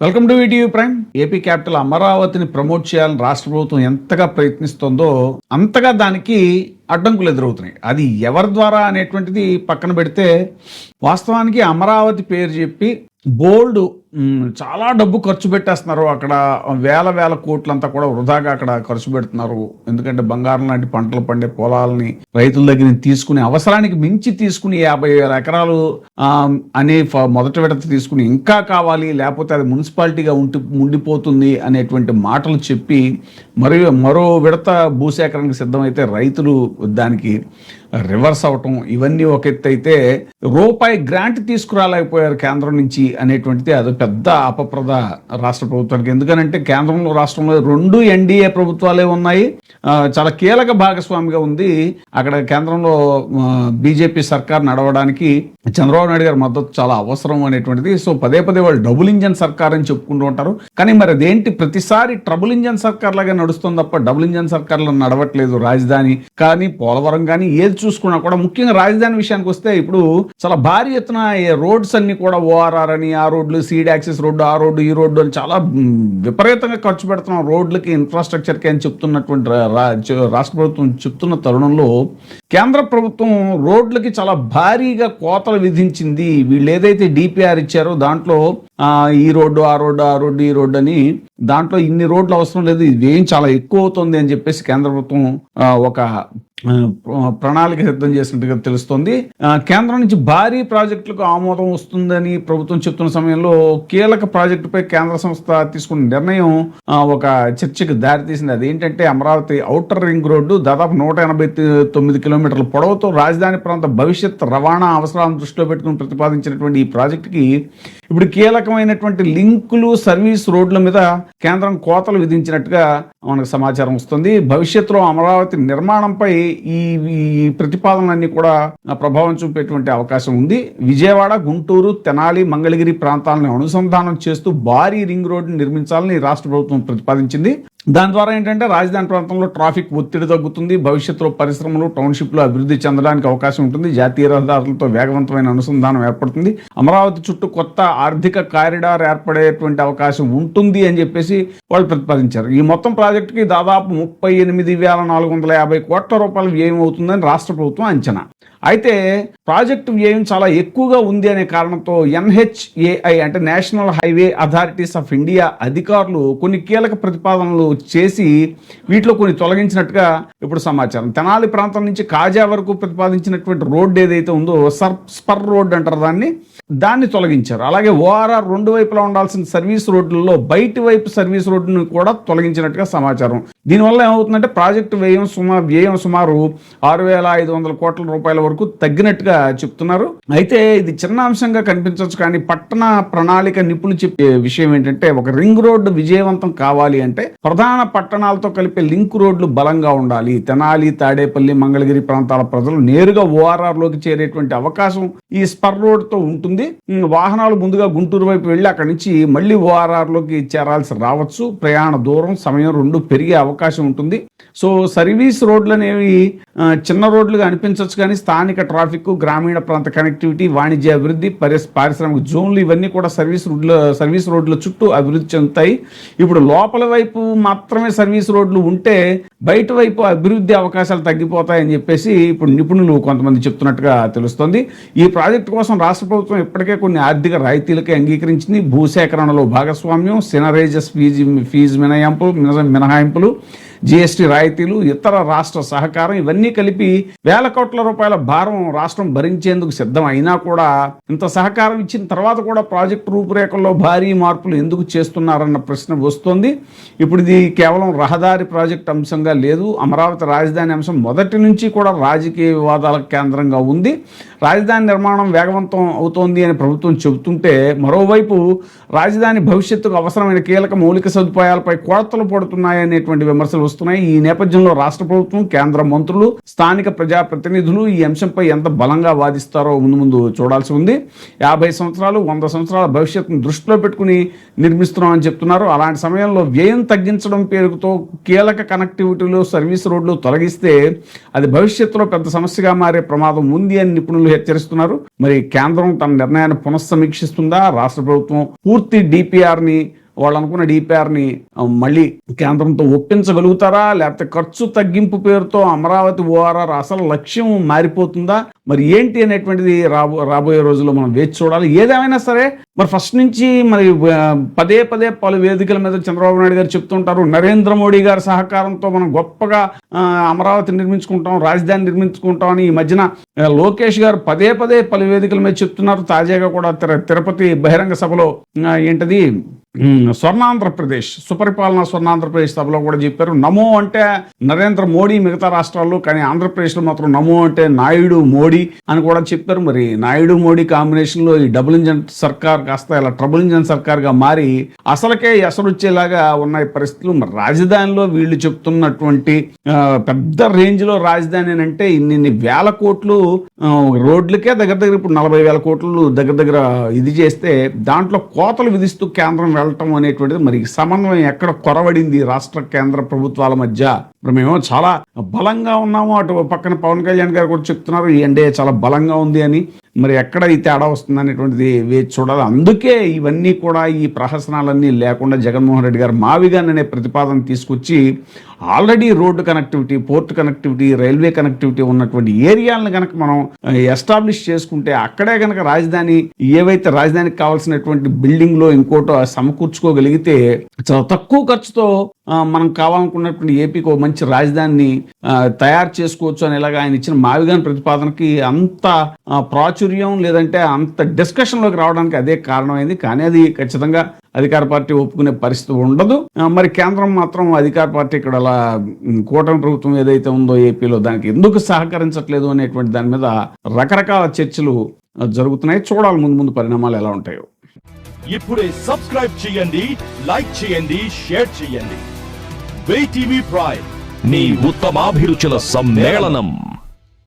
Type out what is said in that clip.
Welcome to ETV prime. AP capital అమరావతిని promote చేయాలని రాష్ట్ర ప్రభుత్వం ఎంతగా ప్రయత్నిస్తుందో అంతగా దానికి అడ్డంకులు ఎదురవుతున్నాయి. అది ఎవరి ద్వారా అనేటువంటిది పక్కన పెడితే, వాస్తవానికి అమరావతి పేరు చెప్పి బోల్డ్ చాలా డబ్బు ఖర్చు పెట్టేస్తున్నారు. అక్కడ వేల కోట్లంతా కూడా వృధాగా అక్కడ ఖర్చు పెడుతున్నారు. ఎందుకంటే బంగారం లాంటి పంటలు పండే పొలాలని రైతుల దగ్గర తీసుకుని అవసరానికి మించి తీసుకుని 50,000 ఎకరాలు అనే మొదటి విడత తీసుకుని ఇంకా కావాలి, లేకపోతే అది మున్సిపాలిటీగా ఉండిపోతుంది అనేటువంటి మాటలు చెప్పి మరో విడత భూసేకరణకు సిద్ధమైతే రైతులు దానికి రివర్స్ అవటం, ఇవన్నీ ఒక ఎత్తు అయితే రూపాయి గ్రాంట్ తీసుకురాలేకపోయారు కేంద్రం నుంచి అనేటువంటిది అది పెద్ద అపప్రద రాష్ట్ర ప్రభుత్వానికి. ఎందుకనంటే కేంద్రంలో రాష్ట్రంలో 2 ఎన్డీఏ ప్రభుత్వాలే ఉన్నాయి. చాలా కీలక భాగస్వామిగా ఉంది. అక్కడ కేంద్రంలో బీజేపీ సర్కార్ నడవడానికి చంద్రబాబు నాయుడు గారి మద్దతు చాలా అవసరం అనేటువంటిది. సో పదే వాళ్ళు డబుల్ ఇంజన్ సర్కార్ అని చెప్పుకుంటూ ఉంటారు. కానీ మరి అదేంటి, ప్రతిసారి ట్రబుల్ ఇంజన్ సర్కార్ లాగా నడుస్తుంది తప్ప డబుల్ ఇంజన్ సర్కార్లో నడవట్లేదు. రాజధాని కానీ పోలవరం కానీ ఏది చూసుకున్నా కూడా, ముఖ్యంగా రాజధాని విషయానికి వస్తే ఇప్పుడు చాలా భారీ ఎత్తున రోడ్స్ అన్ని కూడా ఓఆర్ఆర్ అని, ఆ రోడ్లు సీడ్ యాక్సెస్ రోడ్డు, ఆ రోడ్డు ఈ రోడ్డు అని చాలా విపరీతంగా ఖర్చు పెడుతున్నాం రోడ్లకి, ఇన్ఫ్రాస్ట్రక్చర్కి అని చెప్తున్నటువంటి రాష్ట్ర ప్రభుత్వం చెప్తున్న తరుణంలో కేంద్ర ప్రభుత్వం రోడ్లకి చాలా భారీగా కోతలు విధించింది. వీళ్ళు ఏదైతే డిపిఆర్ ఇచ్చారో దాంట్లో ఈ రోడ్డు ఆ రోడ్డు ఆ రోడ్డు ఈ రోడ్డు అని, దాంట్లో ఇన్ని రోడ్లు అవసరం లేదు, ఇదేం చాలా ఎక్కువ అవుతుంది అని చెప్పేసి కేంద్ర ప్రభుత్వం ఒక ప్రణాళిక సిద్ధం చేసినట్టుగా తెలుస్తోంది. కేంద్రం నుంచి భారీ ప్రాజెక్టులకు ఆమోదం వస్తుందని ప్రభుత్వం చెప్తున్న సమయంలో కీలక ప్రాజెక్టుపై కేంద్ర సంస్థ తీసుకున్న నిర్ణయం ఒక చర్చకు దారితీసింది. అదేంటంటే అమరావతి ఔటర్ రింగ్ రోడ్డు దాదాపు 189 కిలోమీటర్ల పొడవుతో రాజధాని ప్రాంత భవిష్యత్ రవాణా అవసరాలను దృష్టిలో పెట్టుకుని ప్రతిపాదించినటువంటి ఈ ప్రాజెక్టుకి ఇప్పుడు కీలకమైనటువంటి లింకులు సర్వీస్ రోడ్ల మీద కేంద్రం కోతలు విధించినట్టుగా మనకు సమాచారం వస్తుంది. భవిష్యత్తులో అమరావతి నిర్మాణంపై ఈ ప్రతిపాదనలన్నీ కూడా ప్రభావం చూపేటువంటి అవకాశం ఉంది. విజయవాడ, గుంటూరు, తెనాలి, మంగళగిరి ప్రాంతాలను అనుసంధానం చేస్తూ భారీ రింగ్ రోడ్డు నిర్మించాలని రాష్ట్ర ప్రభుత్వం ప్రతిపాదించింది. దాని ద్వారా ఏంటంటే రాజధాని ప్రాంతంలో ట్రాఫిక్ ఒత్తిడి తగ్గుతుంది. భవిష్యత్తులో పరిశ్రమలు, టౌన్షిప్లు అభివృద్ధి చెందడానికి అవకాశం ఉంటుంది. జాతీయ రహదారులతో వేగవంతమైన అనుసంధానం ఏర్పడుతుంది. అమరావతి చుట్టూ కొత్త ఆర్థిక కారిడార్ ఏర్పడేటువంటి అవకాశం ఉంటుంది అని చెప్పేసి వాళ్ళు ప్రతిపాదించారు. ఈ మొత్తం ప్రాజెక్టుకి దాదాపు 38,450 కోట్ల రూపాయలు వ్యయం అవుతుందని రాష్ట్ర ప్రభుత్వం అంచనా. అయితే ప్రాజెక్టు వ్యయం చాలా ఎక్కువగా ఉంది అనే కారణంతో NHAI అంటే national highway authorities of India అధికారులు కొన్ని కీలక ప్రతిపాదనలు చేసి వీటిలో కొన్ని తొలగించినట్టుగా ఇప్పుడు సమాచారం. తెనాలి ప్రాంతం నుంచి కాజా వరకు ప్రతిపాదించినటువంటి రోడ్డు ఏదైతే ఉందో స్పర్ రోడ్ అంటారు దాన్ని తొలగించారు. అలాగే ORR 2 వైపులా ఉండాల్సిన సర్వీస్ రోడ్లలో బయటి వైపు సర్వీస్ రోడ్డును కూడా తొలగించినట్టుగా సమాచారం. దీనివల్ల ఏమవుతుందంటే ప్రాజెక్టు వ్యయం సుమారు 6,500 కోట్ల రూపాయల వరకు తగ్గినట్టుగా చెప్తున్నారు. అయితే ఇది చిన్న అంశంగా కనిపించవచ్చు, కానీ పట్టణ ప్రణాళిక నిపుణులు చెప్పే విషయం ఏంటంటే, ఒక రింగ్ రోడ్డు విజయవంతం కావాలి అంటే ప్రధాన పట్టణాలతో కలిపే లింక్ రోడ్లు బలంగా ఉండాలి. తెనాలి, తాడేపల్లి, మంగళగిరి ప్రాంతాల ప్రజలు నేరుగా ORR లోకి చేరేటువంటి అవకాశం ఈ స్పర్ రోడ్ తో ఉంటుంది. వాహనాలు ముందుగా గుంటూరు వైపు వెళ్ళి అక్కడి నుంచి మళ్ళీ ORR లోకి చేరాల్సి రావచ్చు. ప్రయాణ దూరం, సమయం 2 పెరిగే అవకాశం ఉంటుంది. సో సర్వీస్ రోడ్లు అనేవి చిన్న రోడ్లుగా అనిపించవచ్చు, కానీ స్థానిక ట్రాఫిక్, గ్రామీణ ప్రాంత కనెక్టివిటీ, వాణిజ్య అభివృద్ధి, పారిశ్రామిక జోన్లు ఇవన్నీ కూడా సర్వీస్ రోడ్ల చుట్టూ అభివృద్ధి చెందుతాయి. ఇప్పుడు లోపల వైపు మాత్రమే సర్వీస్ రోడ్లు ఉంటే బయట వైపు అభివృద్ధి అవకాశాలు తగ్గిపోతాయని చెప్పేసి ఇప్పుడు నిపుణులు కొంతమంది చెప్తున్నట్టుగా తెలుస్తోంది. ఈ ప్రాజెక్టు కోసం రాష్ట్ర ప్రభుత్వం ఇప్పటికే కొన్ని ఆర్థిక రాయితీలకి అంగీకరించింది. భూసేకరణలో భాగస్వామ్యం, సినరేజస్ ఫీజు మినహాయింపులు, GST రాయితీలు, ఇతర రాష్ట్ర సహకారం ఇవన్నీ కలిపి వేల కోట్ల రూపాయల భారం రాష్ట్రం భరించేందుకు సిద్ధం అయినా కూడా ఇంత సహకారం ఇచ్చిన తర్వాత కూడా ప్రాజెక్టు రూపురేఖల్లో భారీ మార్పులు ఎందుకు చేస్తున్నారన్న ప్రశ్న వస్తోంది. ఇప్పుడు ఇది కేవలం రహదారి ప్రాజెక్టు అంశంగా లేదు. అమరావతి రాజధాని అంశం మొదటి నుంచి కూడా రాజకీయ వివాదాలకు కేంద్రంగా ఉంది. రాజధాని నిర్మాణం వేగవంతం అవుతోంది అని ప్రభుత్వం చెబుతుంటే, మరోవైపు రాజధాని భవిష్యత్తుకు అవసరమైన కీలక మౌలిక సదుపాయాలపై కొరతలు పడుతున్నాయనేటువంటి విమర్శలు వస్తున్నాయి. ఈ నేపథ్యంలో రాష్ట్ర ప్రభుత్వం, కేంద్ర మంత్రులు, స్థానిక ప్రజాప్రతినిధులు ఈ అంశంపై ఎంత బలంగా వాదిస్తారో ముందు చూడాల్సి ఉంది. 50 సంవత్సరాలు 100 సంవత్సరాల భవిష్యత్తును దృష్టిలో పెట్టుకుని నిర్మిస్తున్నామని చెప్తున్నారు. అలాంటి సమయంలో వ్యయం తగ్గించడం పేరుతో కీలక కనెక్టివిటీలు, సర్వీస్ రోడ్లు తొలగిస్తే అది భవిష్యత్తులో పెద్ద సమస్యగా మారే ప్రమాదం ఉంది అని నిపుణులు హెచ్చరిస్తున్నారు. మరి కేంద్రం తన నిర్ణయాన్ని పునఃసమీక్షిస్తుందా? రాష్ట్ర ప్రభుత్వం పూర్తి డిపిఆర్ని, వాళ్ళు అనుకున్న డిపిఆర్ని మళ్ళీ కేంద్రంతో ఒప్పించగలుగుతారా? లేకపోతే ఖర్చు తగ్గింపు పేరుతో అమరావతి ఓఆర్ఆర్ అసలు లక్ష్యం మారిపోతుందా? మరి ఏంటి అనేటువంటిది రాబోయే రోజుల్లో మనం వేచి చూడాలి. ఏదేమైనా సరే మరి ఫస్ట్ నుంచి మరి పదే పలు వేదికల మీద చంద్రబాబు నాయుడు గారు చెప్తుంటారు, నరేంద్ర మోడీ గారి సహకారంతో మనం గొప్పగా అమరావతి నిర్మించుకుంటాం, రాజధాని నిర్మించుకుంటాం అని ఈ మధ్యన లోకేష్ గారు పదే పలు వేదికల మీద చెప్తున్నారు. తాజాగా కూడా తిరుపతి బహిరంగ సభలో ఏంటది స్వర్ణాంధ్రప్రదేశ్, సుపరిపాలన స్వర్ణాంధ్రప్రదేశ్ సభలో కూడా చెప్పారు. నమో అంటే నరేంద్ర మోడీ మిగతా రాష్ట్రాల్లో, కానీ ఆంధ్రప్రదేశ్లో మాత్రం నమో అంటే నాయుడు మోడీ అని కూడా చెప్పారు. మరి నాయుడు మోడీ కాంబినేషన్ లో ఈ డబుల్ ఇంజన్ సర్కార్ కాస్త ఇలా ట్రబుల్ ఇంజన్ సర్కార్ గా మారి అసలుకే ఎసరొచ్చేలాగా ఉన్నాయి పరిస్థితులు. మరి రాజధానిలో వీళ్ళు చెప్తున్నటువంటి పెద్ద రేంజ్ లో రాజధాని అంటే ఇన్ని వేల కోట్లు రోడ్లకే దగ్గర ఇప్పుడు 40,000 కోట్లు దగ్గర ఇది చేస్తే దాంట్లో కోతలు విధిస్తూ కేంద్రం వెళ్ళటం అనేటువంటిది మరి సమన్వయం ఎక్కడ కొరవడింది రాష్ట్ర కేంద్ర ప్రభుత్వాల మధ్య? ఇప్పుడు మేము చాలా బలంగా ఉన్నాము, అటు పక్కన పవన్ కళ్యాణ్ గారు కూడా చెప్తున్నారు ఈ ఎన్డీఏ చాలా బలంగా ఉంది అని. మరి ఎక్కడ ఈ తేడా వస్తుంది అనేటువంటిది వేచి చూడాలి. అందుకే ఇవన్నీ కూడా ఈ ప్రహసనాలన్నీ లేకుండా జగన్మోహన్ రెడ్డి గారు మావిగాన్ అనే ప్రతిపాదన తీసుకొచ్చి already road connectivity, port connectivity, railway connectivity ఉన్నటువంటి ఏరియాలను కనుక మనం ఎస్టాబ్లిష్ చేసుకుంటే అక్కడే కనుక రాజధాని, ఏవైతే రాజధానికి కావాల్సినటువంటి బిల్డింగ్ లో ఇంకోటో సమకూర్చుకోగలిగితే చాలా తక్కువ ఖర్చుతో మనం కావాలనుకున్నటువంటి ఏపీకి ఒక మంచి రాజధానిని తయారు చేసుకోవచ్చు అని ఇలాగా ఆయన ఇచ్చిన మావిగాన్ ప్రతిపాదనకి అంత ప్రాచుర్యం లేదంటే అంత డిస్కషన్లోకి రావడానికి అదే కారణమైంది. కానీ అది ఖచ్చితంగా అధికార పార్టీ ఒప్పుకునే పరిస్థితి ఉండదు. మరి కేంద్రం మాత్రం అధికార పార్టీ ఇక్కడ అలా కూటమి ప్రభుత్వం ఏదైతే ఉందో ఏపీలో దానికి ఎందుకు సహకరించట్లేదు అనేటువంటి దాని మీద రకరకాల చర్చలు జరుగుతున్నాయి. చూడాలి ముందు పరిణామాలు ఎలా ఉంటాయో. ఇప్పుడే సబ్స్క్రైబ్ చేయండి, లైక్ చేయండి, షేర్ చేయండి. VTV ప్రైమ్, నీ ఉత్తమాభిరుచుల సమ్మేళనం.